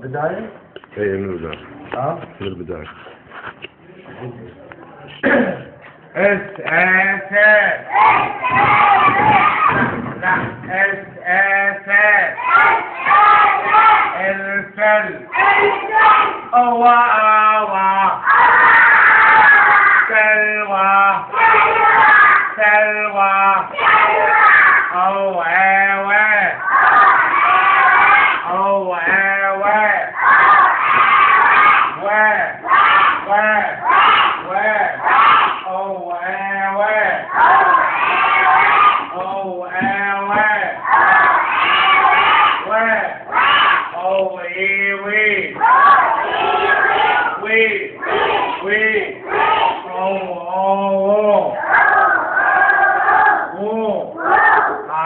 بداية؟ اي من البداية. من البداية. اساسات لا اساسات الفل أوا سلوى سلوى أو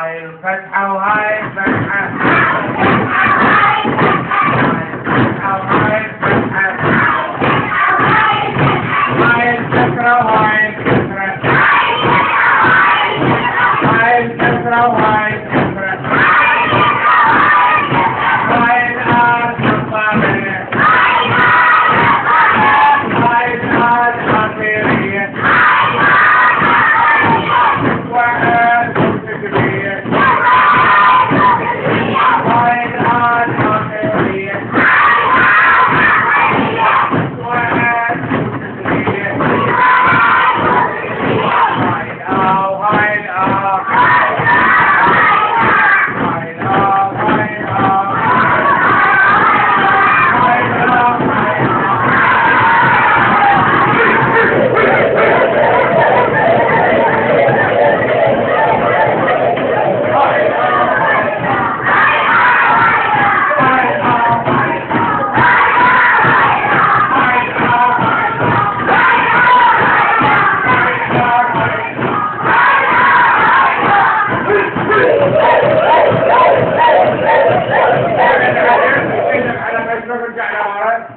هاي الفتحة وهاي الفتحة هاي الفتحة وهاي الفتحة هاي الكسرة وهاي الكسرة هاي الكسرة وهاي الكسرة هاي الآن الضامنة هاي الآن خطيرية رجع لورا